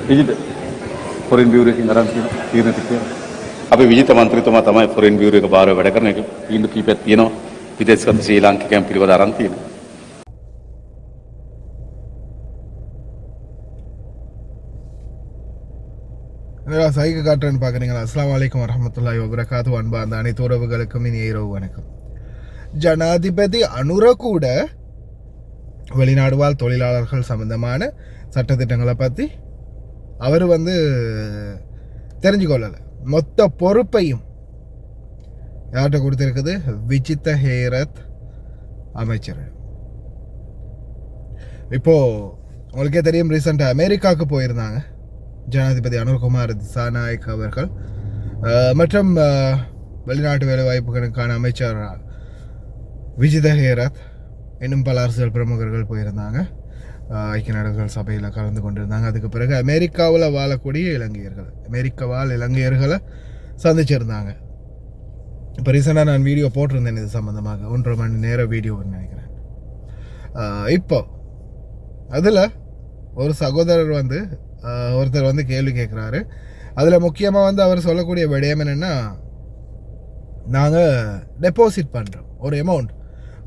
විජිත foreign bureau එකකින් අරන් තියෙන ටික. අපි විජිත මන්ත්‍රීතුමා තමයි ෆොරින් බියුරෝ එක බාරව වැඩ කරන එක. තීන්දුව කීපයක් තියෙනවා. විදේශගත ශ්‍රී ලාංකිකයන් පිළිබඳ අරන් තියෙනවා. சைக்கு காட்டுறேன்னு பார்க்குறீங்களா? அஸ்ஸலாமு அலைக்கும் வரஹ்மத்துல்லாஹி வபரகாத்துஹு. அன்பார்ந்த அனைத்து உறவுகளுக்கும் இனி இரவு வணக்கம். ஜனாதிபதி அனுர கூட வெளிநாடு வாழ் தொழிலாளர்கள் சம்பந்தமான சட்டத்திட்டங்களை பற்றி அவர் தெரிஞ்சுக்கொள்ளலை. மொத்த பொறுப்பையும் யார்கிட்ட கொடுத்துருக்குது? விஜித ஹேரத் அமைச்சர். இப்போது உங்களுக்கே தெரியும், ரீசெண்டாக அமெரிக்காவுக்கு போயிருந்தாங்க ஜனாதிபதி அனுர்குமார் திசாநாயக் அவர்கள் மற்றும் வெளிநாட்டு வேலைவாய்ப்புகளுக்கான அமைச்சர் விஜித ஹேரத் இன்னும் பல அரசியல் பிரமுகர்கள் போயிருந்தாங்க. ஐக்கிய நாடுகள் சபையில் கலந்து கொண்டிருந்தாங்க. அதுக்கு பிறகு அமெரிக்காவில் வாழக்கூடிய இலங்கையர்கள், அமெரிக்க வாழ் இலங்கையர்களை சந்திச்சிருந்தாங்க. இப்போ ரீசெண்டாக நான் வீடியோ போட்டிருந்தேன் இது சம்மந்தமாக, 1.5 மணி நேரம் வீடியோன்னு நினைக்கிறேன். இப்போ அதில் ஒரு சகோதரர் ஒருத்தர் கேள்வி கேட்குறாரு. அதில் முக்கியமாக அவர் சொல்லக்கூடிய விடயம் என்னென்னா, நாங்கள் டெபாசிட் பண்ணுறோம் ஒரு அமௌண்ட்,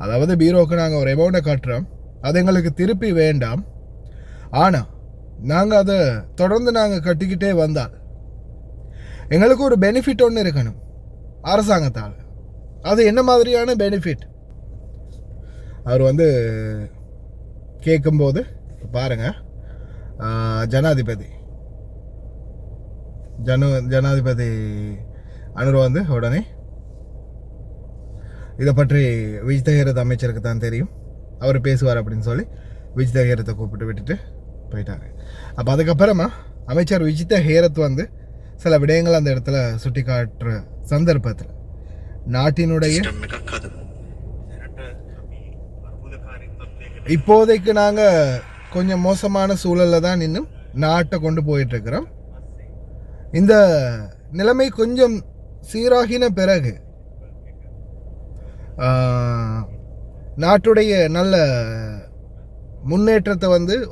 அதாவது பீரோவுக்கு நாங்கள் ஒரு அமௌண்ட்டை கட்டுறோம், அது எங்களுக்கு திருப்பி வேண்டாம், ஆனால் நாங்கள் அதை தொடர்ந்து நாங்கள் கட்டிக்கிட்டே வந்தால் எங்களுக்கு ஒரு பெனிஃபிட் ஒன்று இருக்கணும் அரசாங்கத்தால். அது என்ன மாதிரியான பெனிஃபிட் அவர் கேட்கும்போது பாருங்கள். ஜனாதிபதி அனுர உடனே இதை பற்றி விஜித ஹேரத் அமைச்சருக்கு தான் தெரியும், அவர் பேசுவார் அப்படின்னு சொல்லி விஜித ஹேரத்தை கூப்பிட்டு விட்டுட்டு போயிட்டாங்க. அப்போ அதுக்கப்புறமா அமைச்சர் விஜித ஹேரத் சில விடயங்கள் அந்த இடத்துல சுட்டி காட்டுற சந்தர்ப்பத்தில் நாட்டினுடைய இப்போதைக்கு நாங்கள் கொஞ்சம் மோசமான சூழலில் தான் இன்னும் நாட்டை கொண்டு போயிட்டுருக்கிறோம். இந்த நிலைமை கொஞ்சம் சீராகின பிறகு நாட்டுடைய நல்ல முன்னேற்றத்தை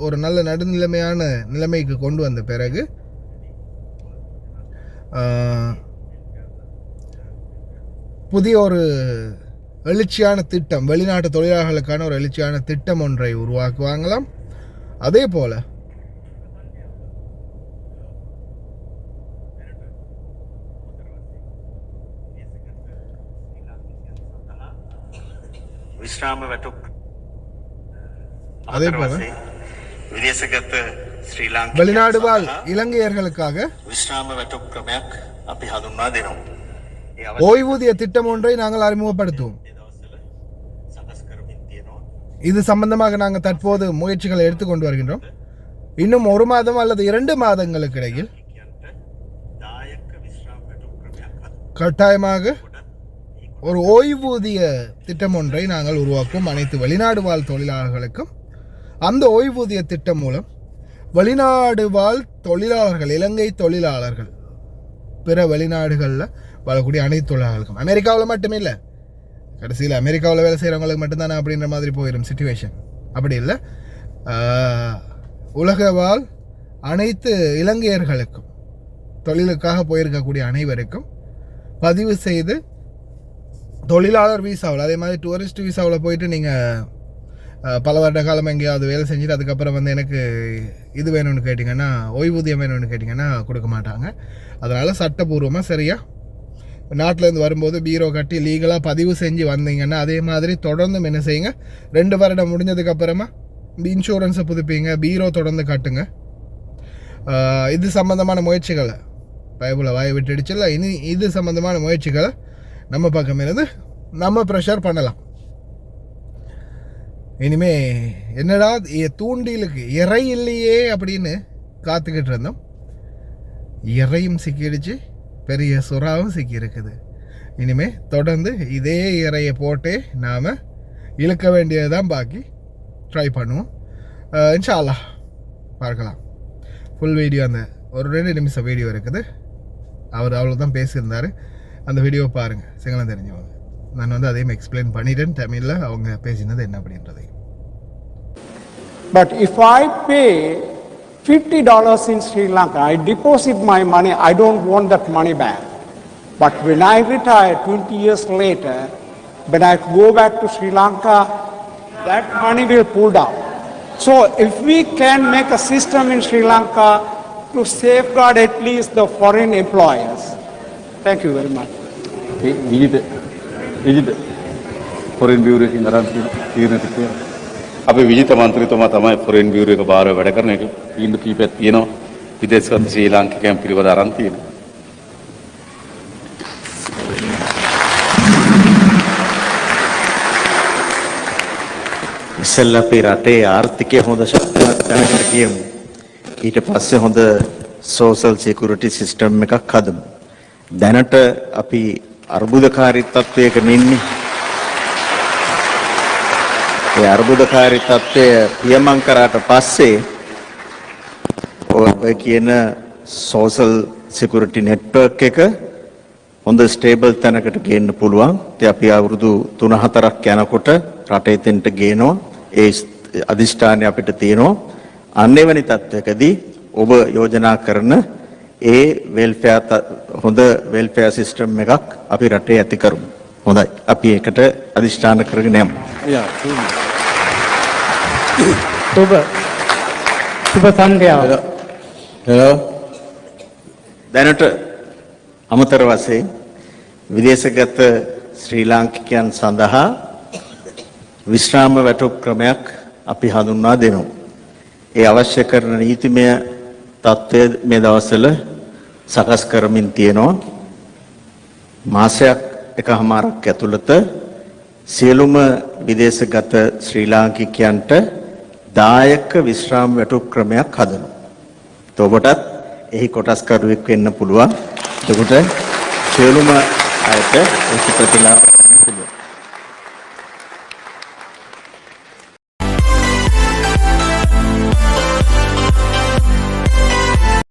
ஒரு நல்ல நடுநிலைமையான நிலைமைக்கு கொண்டு வந்த பிறகு புதிய ஒரு எழுச்சியான திட்டம், வெளிநாட்டு தொழிலாளர்களுக்கான ஒரு எழுச்சியான திட்டம் ஒன்றை உருவாக்குவாங்களாம். அதே போல வெளிநாடு வாழ் இலங்கையர்களுக்காக ஓய்வூதிய திட்டம் ஒன்றை நாங்கள் அறிமுகப்படுத்துவோம். இது சம்பந்தமாக நாங்கள் தற்போது முயற்சிகளை எடுத்துக்கொண்டு வருகின்றோம். இன்னும் 1 மாதம் அல்லது 2 மாதங்களுக்கு இடையில் கட்டாயமாக ஒரு ஓய்வூதிய திட்டம் ஒன்றை நாங்கள் உருவாக்குவோம் அனைத்து வெளிநாடு வாழ் தொழிலாளர்களுக்கும். அந்த ஓய்வூதிய திட்டம் மூலம் வெளிநாடு வாழ் தொழிலாளர்கள், இலங்கை தொழிலாளர்கள், பிற வெளிநாடுகளில் வாழக்கூடிய அனைத்து தொழிலாளர்களுக்கும், அமெரிக்காவில் மட்டுமே இல்லை, கடைசியில் அமெரிக்காவில் வேலை செய்கிறவங்களுக்கு மட்டும்தானே அப்படின்ற மாதிரி போயிடும் சிச்சுவேஷன். அப்படி இல்லை, உலக வாழ் அனைத்து இலங்கையர்களுக்கும், தொழிலுக்காக போயிருக்கக்கூடிய அனைவருக்கும் பதிவு செய்து தொழிலாளர் வீசாவில், அதே மாதிரி டூரிஸ்ட் வீசாவில் போயிட்டு நீங்கள் பல வருட காலம் எங்கேயாவது வேலை செஞ்சுட்டு அதுக்கப்புறம் எனக்கு இது வேணும்னு கேட்டிங்கன்னா, ஓய்வூதியம் வேணும்னு கேட்டிங்கன்னா கொடுக்க மாட்டாங்க. அதனால் சட்டப்பூர்வமாக சரியாக நாட்டிலேருந்து வரும்போது பீரோ கட்டி லீகலாக பதிவு செஞ்சு வந்தீங்கன்னா, அதே மாதிரி தொடர்ந்து என்ன செய்யுங்க, 2 வருடம் முடிஞ்சதுக்கப்புறமா இன்சூரன்ஸை புதுப்பிங்க, பீரோ தொடர்ந்து கட்டுங்க. இது சம்மந்தமான முயற்சிகளை பைபிளை வாயை விட்டுடுச்சுல்ல, இனி இது சம்மந்தமான முயற்சிகளை நம்ம பக்கம் இருந்து நம்ம ப்ரெஷர் பண்ணலாம். இனிமே என்னடா தூண்டிலுக்கு இறை இல்லையே அப்படின்னு காத்துக்கிட்டு இருந்தோம், இறையும் சிக்கிடுச்சு, பெரிய சுறாவும் சிக்கி இருக்குது. இனிமே தொடர்ந்து இதே இறையை போட்டே நாம் இழுக்க வேண்டியதுதான் பாக்கி, ட்ரை பண்ணுவோம். இன்ஷா அல்லாஹ் பார்க்கலாம். ஃபுல் வீடியோ அந்த ஒரு 2 நிமிஷம் வீடியோ இருக்குது, அவர் அவ்வளோதான் பேசியிருந்தார். அந்த வீடியோவை பாருங்கள், சிங்களம் தெரிஞ்சவங்க. நான் அதையும் எக்ஸ்பிளைன் பண்ணிட்டேன் தமிழில் அவங்க பேசினது என்ன அப்படின்றதை. But if I pay $50 in Sri Lanka. I deposit my money, I don't want that money back. But when I retire 20 years later, when I go back to Sri Lanka, that money will pull down. So if we can make a system in Sri Lanka to safeguard at least the foreign employers. Thank you very much. Vijitha foreign bureau එකකින් අරන් තියෙන තීරණ ටික තියෙනවා. අපේ විජිත මන්ත්‍රීතුමා තමයි ෆොරෙන් bureau එක බාරව වැඩ කරන එක. තීන්දුව කීපයක් තියෙනවා. විදේශගත ශ්‍රී ලාංකිකයන් පිළිබඳ අරන් තියෙනවා. ඉස්සෙල්ලා අපේ රටේ ආර්ථිකය හොඳ ශක්තිමත් තැනකට ගියමු. ඊට පස්සේ හොඳ සෝෂල් සිකියුරිටි සිස්ටම් එකක් හදමු. දැනට අපි අර්බුදකාරී තත්වයක ඉන්නේ. ඒ අර්බුදකාරී තත්වය පියමන් කරාට පස්සේ ඔය කියන සෝෂල් සිකියුරිටි නෙට්වර්ක් එක හොඳ ස්ටේබල් තැනකට ගේන්න පුළුවන්. ඉතින් අපි අවුරුදු 3-4ක් යනකොට රටේ තෙන්ට ගේනවා. ඒ අදිෂ්ඨානය අපිට තියෙනවා. අන්නෙවැනි තත්වයකදී ඔබ යෝජනා කරන ඒ හොඳ වෙල්ෆෙයාර් සිස්ටම් එකක් අපි රටේ ඇති කරමු. හොඳයි. අපි ඒකට අදිෂ්ඨාන කරගෙන යමු. සුබ සන්ධ්‍යාව. දැනට අමතර වශයෙන් විදේශගත ශ්‍රී ලාංකිකයන් සඳහා විශ්‍රාම වැටුප් ක්‍රමයක් අපි හඳුන්වා දෙනවා. ඒ අවශ්‍ය කරන නීතිමය තත්ත්වය මේ දවස්වල සකස් කරමින් තියෙනවා. මාසයක් එකමාරක් ඇතුළත සියලුම විදේශගත ශ්‍රී ලාංකිකයන්ට දායක විශ්‍රාම වැටුප් ක්‍රමයක් හදනවා. ඔබටත් එහි කොටස්කරුවෙක් වෙන්න පුළුවන්. එතකොට සියලුම අයට ප්‍රතිලාභ